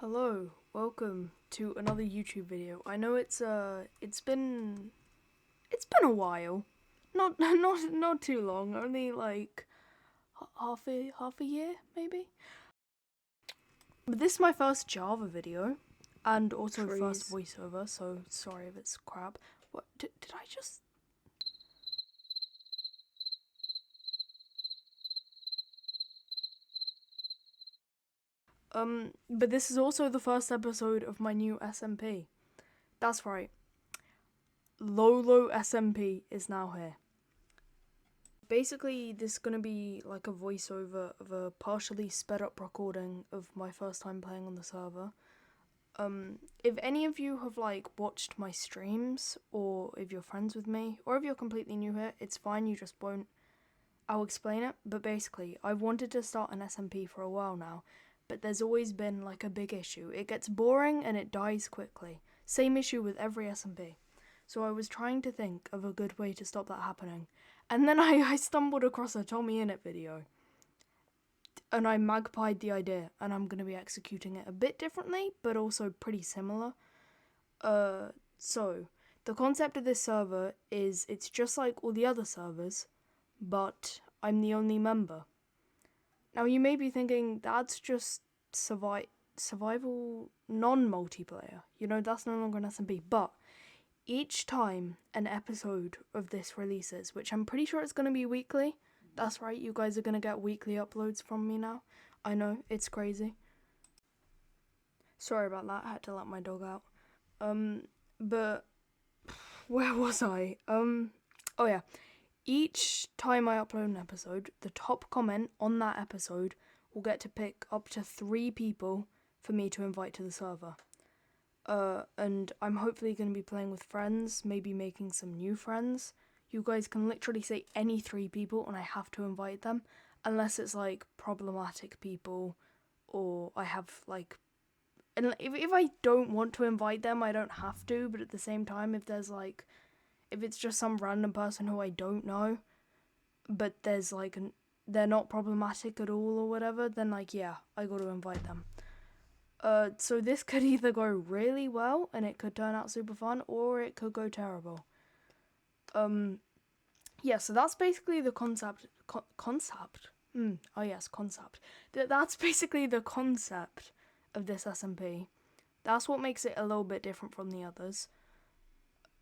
Hello, welcome to another YouTube video. I know it's been a while. Not too long, only like half a year maybe. But this is my first Java video and also first voiceover, so sorry if it's crap. What did I just but this is also the first episode of my new SMP. That's right. LoloSMP is now here. Basically, this is going to be like a voiceover of a partially sped up recording of my first time playing on the server. If any of you have like watched my streams, or if you're friends with me, or if you're completely new here, it's fine, you just won't. I'll explain it, but basically, I've wanted to start an SMP for a while now, but there's always been like a big issue. It gets boring and it dies quickly. Same issue with every SMP. So I was trying to think of a good way to stop that happening. And then I stumbled across a Tommy Innit video. And I magpied the idea, and I'm going to be executing it a bit differently, but also pretty similar. So, the concept of this server is it's just like all the other servers, but I'm the only member. Now, you may be thinking, that's just survival non-multiplayer. You know, that's no longer an SMP, but each time an episode of this releases, which I'm pretty sure it's going to be weekly. That's right, you guys are going to get weekly uploads from me now. I know, it's crazy. Sorry about that, I had to let my dog out. But where was I? Oh yeah. Each time I upload an episode, the top comment on that episode will get to pick up to 3 people for me to invite to the server. And I'm hopefully going to be playing with friends, maybe making some new friends. You guys can literally say any 3 people and I have to invite them, unless it's like problematic people, or I have like, and if I don't want to invite them, I don't have to, but at the same time, if it's just some random person who I don't know, but there's like, they're not problematic at all or whatever, then like, yeah, I got to invite them. So this could either go really well and it could turn out super fun, or it could go terrible. Yeah, so that's basically the concept. Concept. That's basically the concept of this SMP. That's what makes it a little bit different from the others.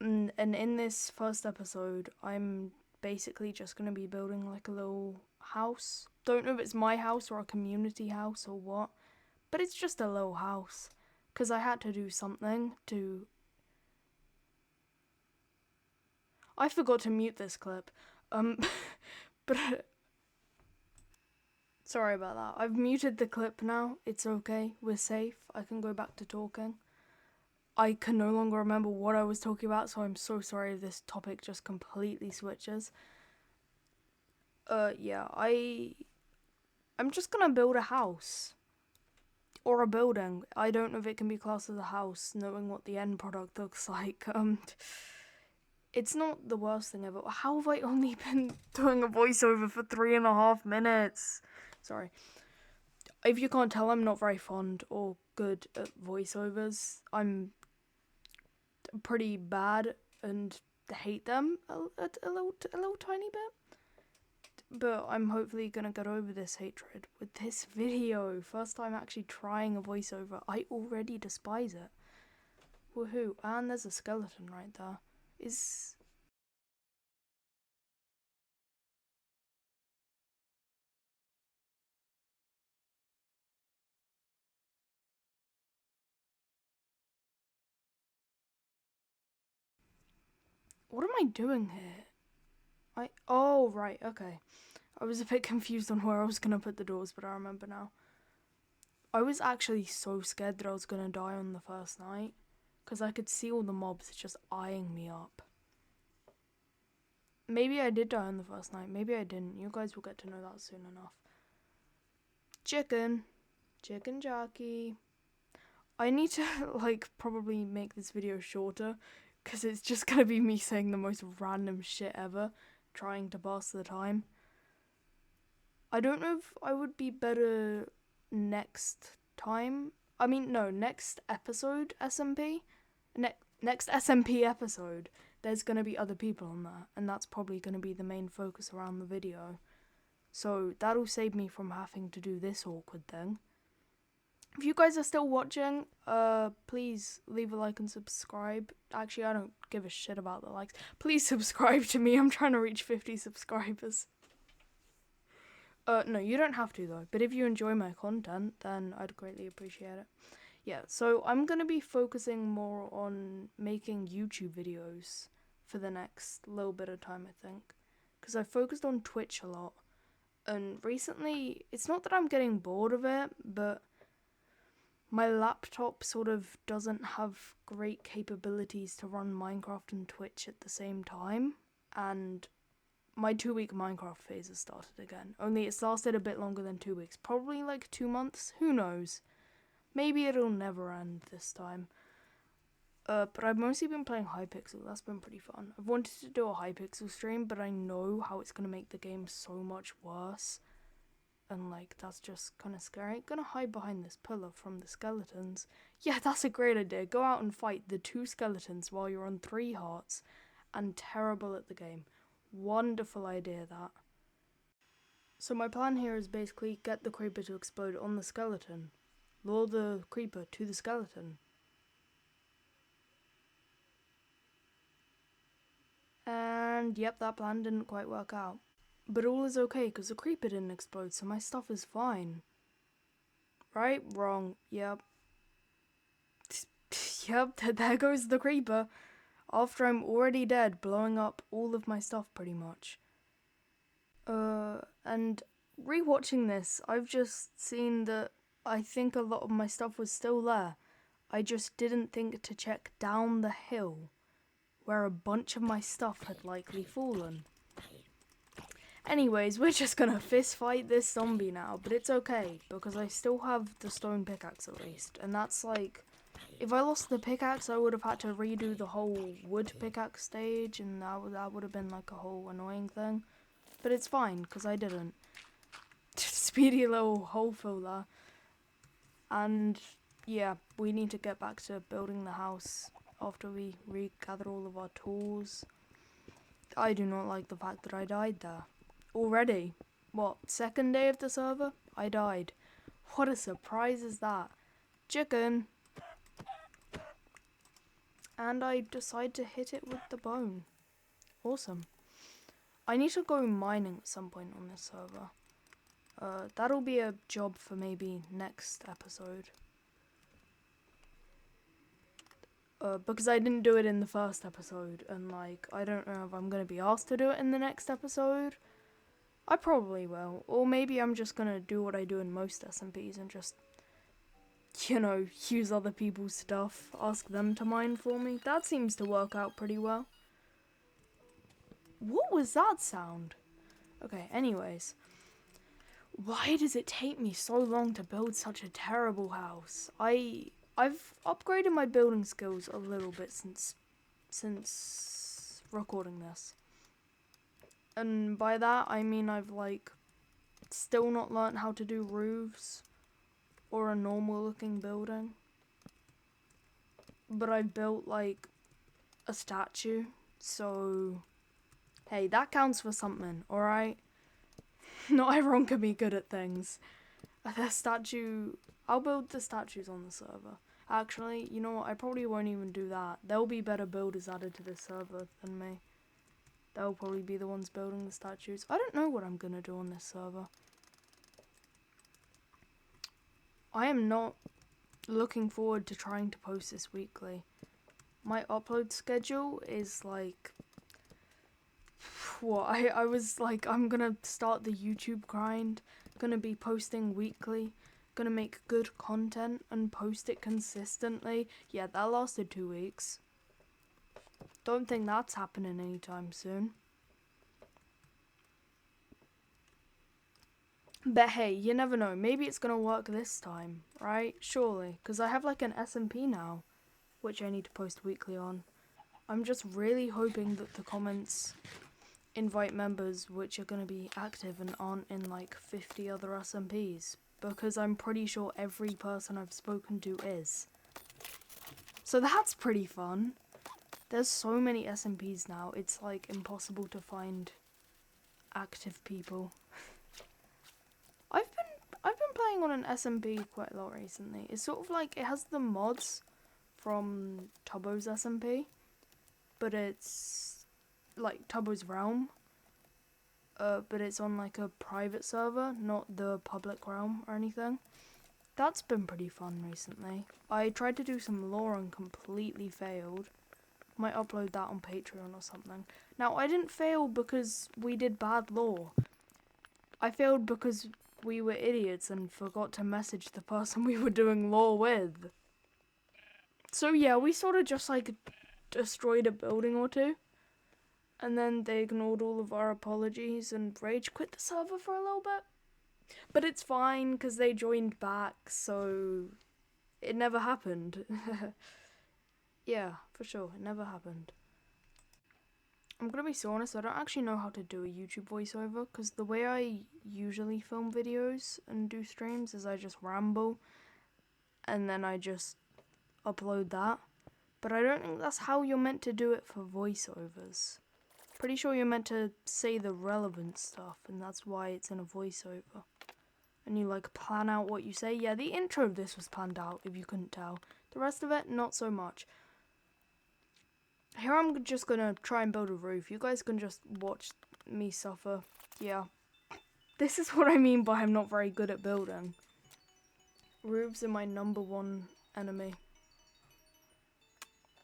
And in this first episode, I'm basically just going to be building like a little house. Don't know if it's my house or a community house or what, but it's just a little house. Because I had to do something to... I forgot to mute this clip. But... Sorry about that. I've muted the clip now. It's okay. We're safe. I can go back to talking. I can no longer remember what I was talking about, so I'm so sorry if this topic just completely switches. Yeah, I'm just gonna build a house. Or a building. I don't know if it can be classed as a house, knowing what the end product looks like. It's not the worst thing ever. How have I only been doing a voiceover for 3.5 minutes? Sorry. If you can't tell, I'm not very fond or good at voiceovers. I'm pretty bad and hate them a little tiny bit. But I'm hopefully gonna get over this hatred with this video. First time actually trying a voiceover. I already despise it. Woohoo. And there's a skeleton right there. What am I doing here? Oh, right, okay. I was a bit confused on where I was gonna put the doors, but I remember now. I was actually so scared that I was gonna die on the first night, because I could see all the mobs just eyeing me up. Maybe I did die on the first night, maybe I didn't. You guys will get to know that soon enough. Chicken jockey. I need to, like, probably make this video shorter, because it's just gonna be me saying the most random shit ever, trying to pass the time. I don't know if I would be better next time. next episode SMP, next SMP episode, there's gonna be other people on that, and that's probably gonna be the main focus around the video. So that'll save me from having to do this awkward thing. If you guys are still watching, please leave a like and subscribe. Actually, I don't give a shit about the likes. Please subscribe to me. I'm trying to reach 50 subscribers. No, you don't have to though. But if you enjoy my content, then I'd greatly appreciate it. Yeah, so I'm gonna be focusing more on making YouTube videos for the next little bit of time, I think. Because I focused on Twitch a lot. And recently, it's not that I'm getting bored of it, but my laptop sort of doesn't have great capabilities to run Minecraft and Twitch at the same time, and my 2-week Minecraft phase has started again. Only it's lasted a bit longer than 2 weeks, probably like 2 months, who knows. Maybe it'll never end this time. But I've mostly been playing Hypixel, that's been pretty fun. I've wanted to do a Hypixel stream, but I know how it's gonna make the game so much worse. And like, that's just kind of scary. I'm gonna hide behind this pillar from the skeletons. Yeah, that's a great idea. Go out and fight the 2 skeletons while you're on 3 hearts and terrible at the game. Wonderful idea, that. So my plan here is basically get the creeper to explode on the skeleton. Lure the creeper to the skeleton. And yep, that plan didn't quite work out. But all is okay because the creeper didn't explode, so my stuff is fine. Right? Wrong. Yep. Yep, there goes the creeper. After I'm already dead, blowing up all of my stuff pretty much. And rewatching this, I've just seen that I think a lot of my stuff was still there. I just didn't think to check down the hill, where a bunch of my stuff had likely fallen. Anyways, we're just gonna fist fight this zombie now, but it's okay, because I still have the stone pickaxe at least, and that's like, if I lost the pickaxe, I would have had to redo the whole wood pickaxe stage, and that would have been like a whole annoying thing, but it's fine, because I didn't. Speedy little hole fill there. And yeah, we need to get back to building the house after we regather all of our tools. I do not like the fact that I died there. Already. What, 2nd day of the server? I died. What a surprise is that? Chicken! And I decide to hit it with the bone. Awesome. I need to go mining at some point on this server. That'll be a job for maybe next episode. Because I didn't do it in the first episode, and like, I don't know if I'm gonna be asked to do it in the next episode. I probably will, or maybe I'm just gonna do what I do in most SMPs and just, you know, use other people's stuff, ask them to mine for me. That seems to work out pretty well. What was that sound? Okay, anyways. Why does it take me so long to build such a terrible house? I've upgraded my building skills a little bit since recording this. And by that, I mean I've like still not learnt how to do roofs or a normal looking building. But I built like a statue, so hey, that counts for something, alright? Not everyone can be good at things. I'll build the statues on the server. Actually, you know what, I probably won't even do that. There'll be better builders added to this server than me. They'll probably be the ones building the statues. I don't know what I'm gonna do on this server. I am not looking forward to trying to post this weekly. My upload schedule is like, what, I was like, I'm gonna start the YouTube grind, gonna be posting weekly, gonna make good content and post it consistently. Yeah, that lasted 2 weeks. Don't think that's happening anytime soon. But hey, you never know, maybe it's gonna work this time, right? Surely, because I have like an SMP now, which I need to post weekly on. I'm just really hoping that the comments invite members which are going to be active and aren't in like 50 other SMPs, because I'm pretty sure every person I've spoken to is. So that's pretty fun. There's so many SMPs now, it's like impossible to find active people. I've been playing on an SMP quite a lot recently. It's sort of like, it has the mods from Tubbo's SMP, but it's like Tubbo's Realm, but it's on like a private server, not the public realm or anything. That's been pretty fun recently. I tried to do some lore and completely failed. Might upload that on Patreon or something. Now, I didn't fail because we did bad lore. I failed because we were idiots and forgot to message the person we were doing lore with. So yeah, we sort of just like destroyed a building or two. And then they ignored all of our apologies and rage quit the server for a little bit. But it's fine because they joined back, so it never happened. Yeah, for sure, it never happened. I'm gonna be so honest, I don't actually know how to do a YouTube voiceover, because the way I usually film videos and do streams is I just ramble, and then I just upload that. But I don't think that's how you're meant to do it for voiceovers. Pretty sure you're meant to say the relevant stuff, and that's why it's in a voiceover. And you like plan out what you say. Yeah, the intro of this was planned out, if you couldn't tell. The rest of it, not so much. Here I'm just gonna try and build a roof. You guys can just watch me suffer. Yeah. This is what I mean by I'm not very good at building. Roofs are my #1 enemy.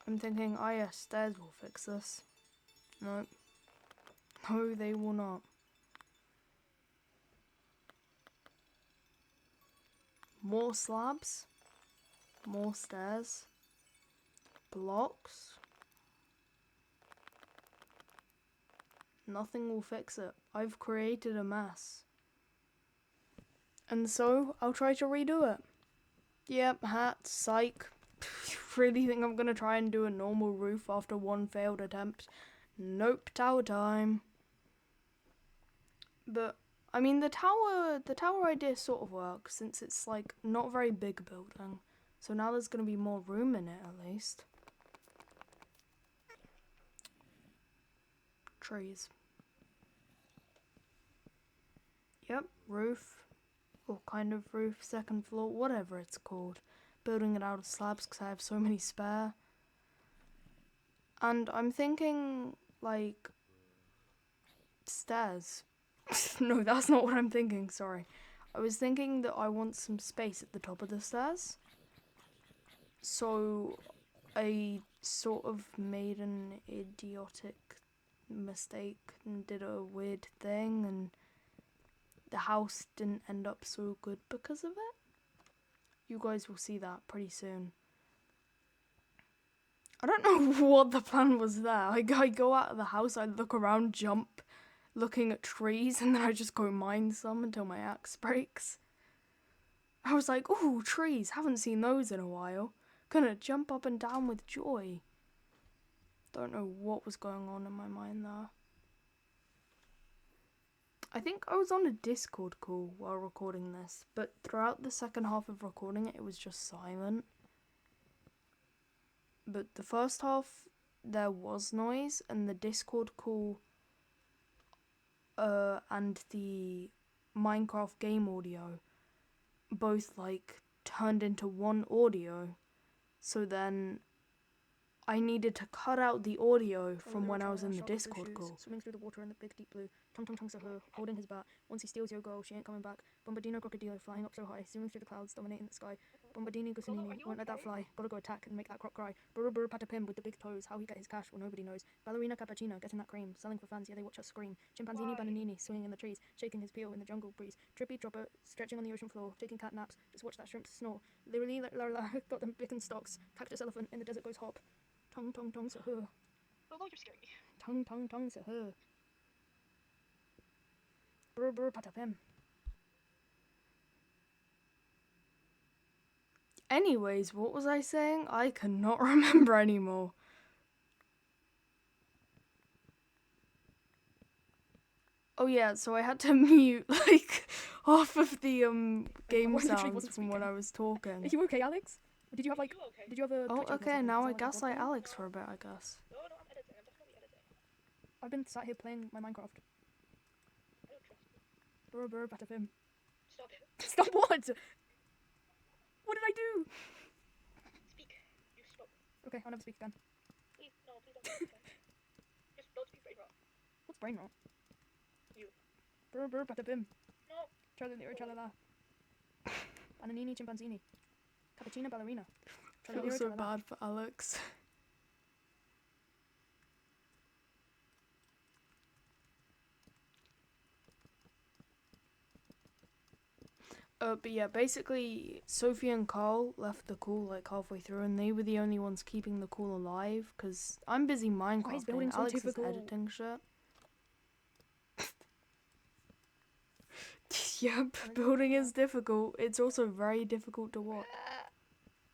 I'm thinking, oh yeah, stairs will fix this. No. No, they will not. More slabs. More stairs. Blocks. Nothing will fix it. I've created a mess. And so, I'll try to redo it. Yep, hat, psych. Really think I'm gonna try and do a normal roof after one failed attempt? Nope, tower time. But, I mean, the tower idea sort of works, since it's, like, not a very big building. So now there's gonna be more room in it, at least. Trees. Yep, roof, or kind of roof, second floor, whatever it's called. Building it out of slabs because I have so many spare. And I'm thinking, like, stairs. No, that's not what I'm thinking, sorry. I was thinking that I want some space at the top of the stairs. So I sort of made an idiotic mistake and did a weird thing, and the house didn't end up so good because of it. You guys will see that pretty soon. I don't know what the plan was there. I go out of the house, I look around, jump, looking at trees, and then I just go mine some until my axe breaks. I was like, ooh, trees, haven't seen those in a while. Gonna jump up and down with joy. Don't know what was going on in my mind there. I think I was on a Discord call while recording this, but throughout the second half of recording it, it was just silent. But the first half, there was noise, and the Discord call and the Minecraft game audio both, like, turned into one audio. So then I needed to cut out the audio from when I was in the Discord call. Swimming through the water in the big deep blue. Tom Tom Tongs at her, holding his bat. Once he steals your girl, she ain't coming back. Bombardino Crocodilo flying up so high, zooming through the clouds, dominating the sky. Bombardini Goscinini, won't let that fly. Gotta go attack and make that croc cry. Burr burr patapim with the big toes. How he get his cash, well nobody knows. Ballerina Cappuccino, getting that cream. Selling for fans, yeah they watch us scream. Chimpanzini Bananini, swinging in the trees. Shaking his peel in the jungle breeze. Trippy dropper, stretching on the ocean floor. Taking cat naps, just watch that shrimp snore. Literally, got them big stocks. Cactus elephant, in the desert goes hop. Tong tong tong to her. Although you're scary. Tong tong tong to her. Brr brr patapim. Anyways, what was I saying? I cannot remember anymore. Oh yeah, so I had to mute like half of the game literally sounds wasn't from when speaking. I was talking. Are you okay, Alex? Did you have like? You okay? Did you have a? Oh, Twitch open or okay. something? Now Is I that, like, gaslight recording? Alex for a bit, I guess. No, I'm editing. I'm definitely editing. I've been sat here playing my Minecraft. I don't trust you. Brr, better him. Stop it. Stop what? What did I do? Speak. You spoke. Okay, I'll never speak again. Please, no, please don't speak again. Just don't speak brain rot. What's brain rot? You. Brr, better him. No. Tralala. Bananini chimpanzini. Cappuccino ballerina. I feel so bad for Alex. But yeah, basically, Sophie and Carl left the call like halfway through, and they were the only ones keeping the call alive. Cause I'm busy Minecraft, building and so Alex is difficult? editing shit. Yep, building is difficult. It's also very difficult to watch.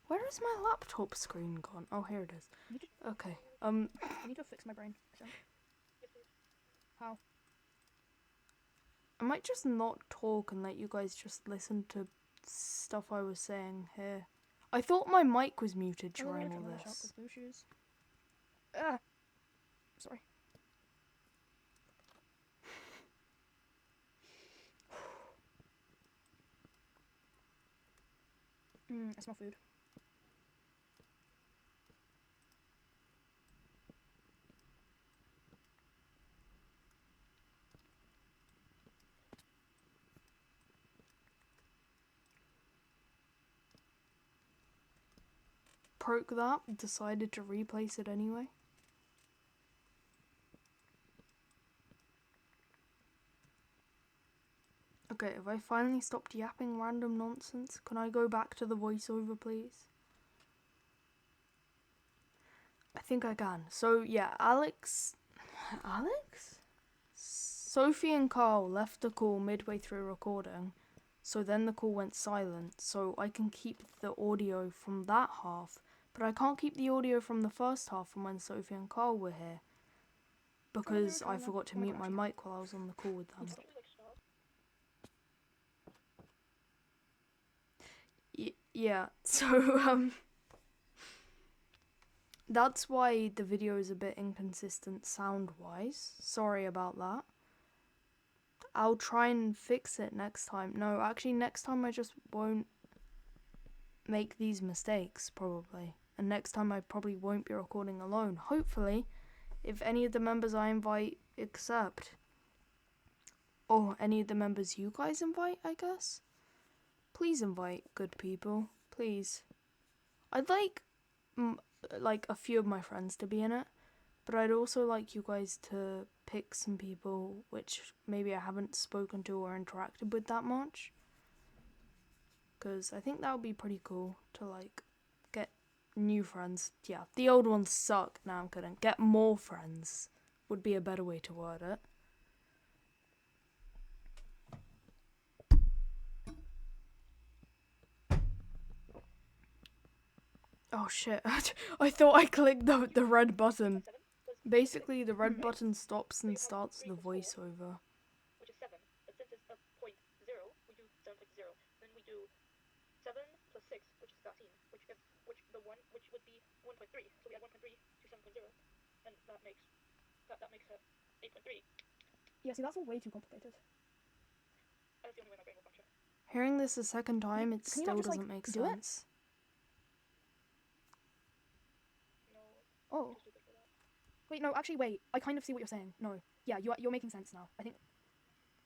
Where is my laptop screen gone? Oh, here it is. Okay. I need to fix my brain. How? I might just not talk and let you guys just listen to stuff I was saying here. I thought my mic was muted during all this. Blue shoes. Ah. Sorry. I smell food. Broke that, decided to replace it anyway. Okay, have I finally stopped yapping random nonsense? Can I go back to the voiceover, please? I think I can. So, yeah, Alex? Sophie and Carl left the call midway through recording, so then the call went silent, so I can keep the audio from that half, but I can't keep the audio from the first half from when Sophie and Carl were here, because I forgot to mute my mic while I was on the call with them. Yeah, so, that's why the video is a bit inconsistent sound-wise. Sorry about that. I'll try and fix it next time. No, actually, next time I just won't make these mistakes, probably. And next time I probably won't be recording alone. Hopefully, if any of the members I invite accept. Or any of the members you guys invite, I guess. Please invite good people. Please. I'd like a few of my friends to be in it. But I'd also like you guys to pick some people which maybe I haven't spoken to or interacted with that much. Because I think that would be pretty cool to, like, get new friends. Yeah, the old ones suck. No, I'm kidding. Get more friends would be a better way to word it. Oh shit, I thought I clicked the red button. Basically, the red button stops and starts the voiceover. Which is 7. But since it's a point 0, we do 7.0. Then we do 7 plus 6, which is 13. Which the one which would be 1.3. So we add 1.3 to 7.0, and that makes it 8.3. Yeah, see, that's all way too complicated. That's the only way my brain will function. Hearing this a second time, it Can you still not just, doesn't like, make do it? sense. No. Oh. Too stupid for that. Wait, no, actually, wait. I kind of see what you're saying. No. Yeah, you're making sense now. I think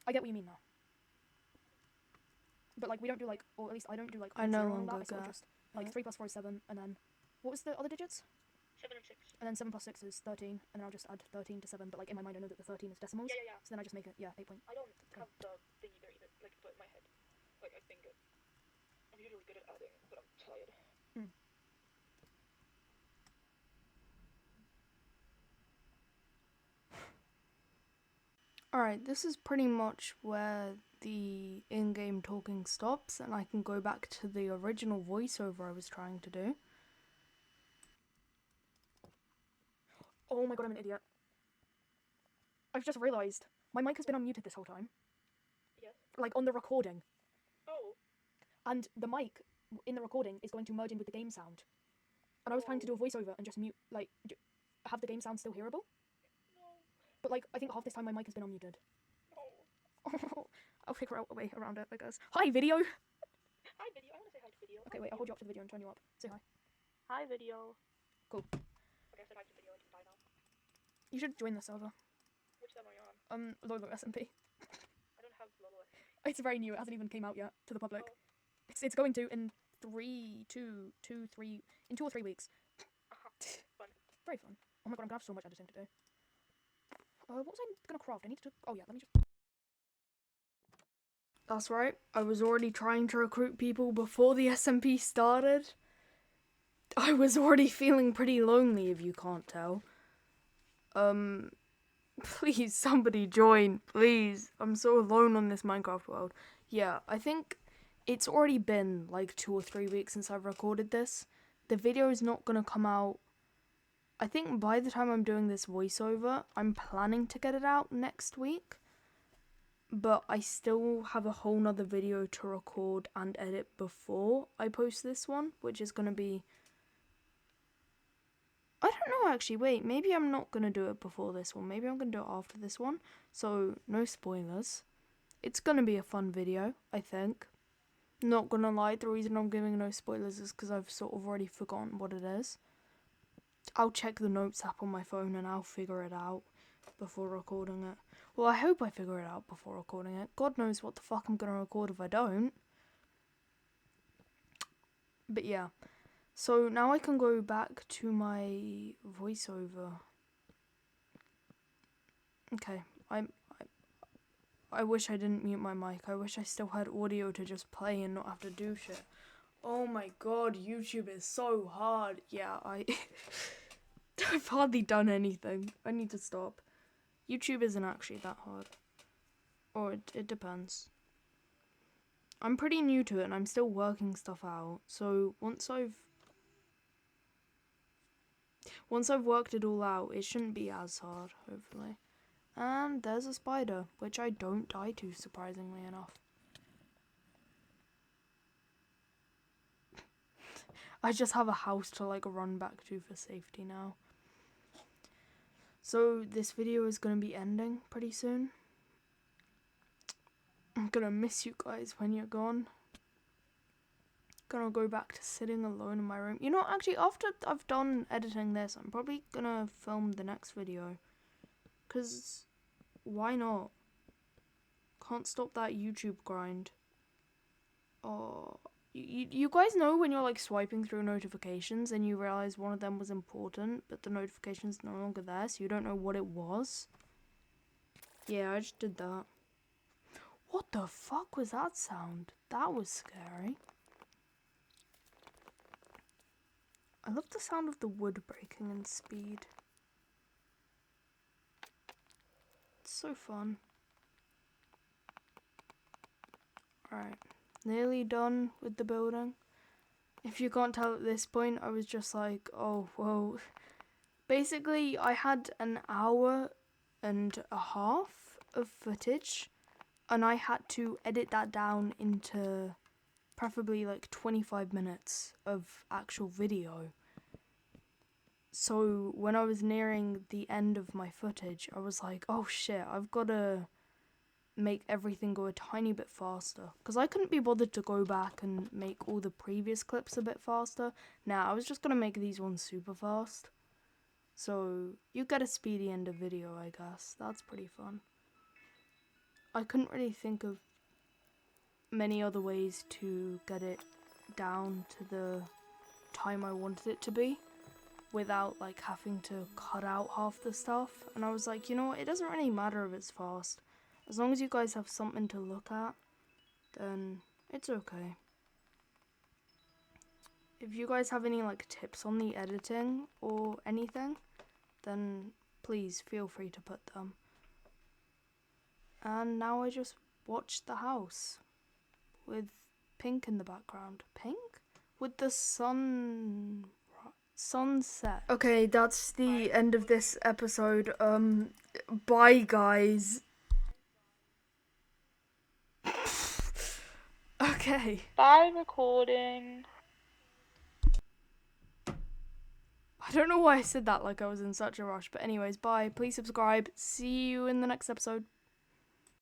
I get what you mean now. But, like, we don't do, like, or at least I don't do, like, I no 0 and all longer that. It's sort of get just, like, 3 plus 4 is 7, and then, what was the other digits? 7 and 6. And then 7 plus 6 is 13, and then I'll just add 13 to 7, but, like, in my mind I know that the 13 is decimals. Yeah. So then I just make it, 8 point. I don't have the thing either, like, but in my head. Like, I think I'm usually good at adding, but I'm tired. Alright, this is pretty much where the in-game talking stops, and I can go back to the original voiceover I was trying to do. Oh my god, I'm an idiot. I've just realised. My mic has been unmuted this whole time. Yes. like on the recording, Oh. and the mic in the recording is going to merge in with the game sound. And I was planning to do a voiceover and just mute, like, have the game sound still hearable. No. But like, I think half this time my mic has been unmuted. No. I'll figure out a way around it, I guess. Hi, video. Hi, video. I want to say hi to video. Okay, wait, I'll hold you up to the video and turn you up. Say hi. Hi, video. Cool. Okay, I said hi to video. I can die now. You should join the server. Which server are you on? LoloSMP. I don't have LoloSMP. It's very new. It hasn't even came out yet to the public. Oh. It's going to in 2 or 3 weeks. Fun. Very fun. Oh my god, I'm gonna have so much editing to do. What was I gonna craft? I need to. Oh yeah, let me just. That's right. I was already trying to recruit people before the SMP started. I was already feeling pretty lonely, if you can't tell. Please, somebody join, please. I'm so alone on this Minecraft world. Yeah, I think it's already been like 2 or 3 weeks since I've recorded this. The video is not gonna come out. I think by the time I'm doing this voiceover, I'm planning to get it out next week. But I still have a whole nother video to record and edit before I post this one, which is gonna be... I don't know actually, wait, maybe I'm not gonna do it before this one. Maybe I'm gonna do it after this one. So, no spoilers. It's gonna be a fun video, I think. Not gonna lie, the reason I'm giving no spoilers is because I've sort of already forgotten what it is. I'll check the notes app on my phone and I'll figure it out before recording it. Well, I hope I figure it out before recording it. God knows what the fuck I'm gonna record if I don't. But yeah. So now I can go back to my voiceover. Okay, I wish I didn't mute my mic. I wish I still had audio to just play and not have to do shit. Oh my god, YouTube is so hard. Yeah, I've hardly done anything. I need to stop. YouTube isn't actually that hard. Or it depends. I'm pretty new to it and I'm still working stuff out. So once I've worked it all out, it shouldn't be as hard, hopefully. And there's a spider, which I don't die to, surprisingly enough. I just have a house to like run back to for safety now. So this video is going to be ending pretty soon. I'm gonna miss you guys when you're gone. Gonna go back to sitting alone in my room. You know, actually, after I've done editing this, I'm probably gonna film the next video. Because, why not? Can't stop that YouTube grind. Oh, you guys know when you're like swiping through notifications and you realize one of them was important, but the notification's no longer there, so you don't know what it was? Yeah, I just did that. What the fuck was that sound? That was scary. I love the sound of the wood breaking in speed. It's so fun. Alright, nearly done with the building. If you can't tell at this point, I was just like, oh, whoa. Basically, I had an hour and a half of footage, and I had to edit that down into preferably like 25 minutes of actual video. So when I was nearing the end of my footage, I was like, oh shit, I've got to make everything go a tiny bit faster. Because I couldn't be bothered to go back and make all the previous clips a bit faster. Nah, I was just going to make these ones super fast. So you get a speedy end of video, I guess. That's pretty fun. I couldn't really think of many other ways to get it down to the time I wanted it to be without like having to cut out half the stuff. And I was like, you know what, it doesn't really matter if it's fast. As long as you guys have something to look at, then it's okay. If you guys have any like tips on the editing or anything, then please feel free to put them. And now I just watched the house with pink in the background. Pink? With the sunset. Okay, that's the end of this episode. Bye guys. Okay. Bye, recording. I don't know why I said that like I was in such a rush, but anyways, bye. Please subscribe. See you in the next episode.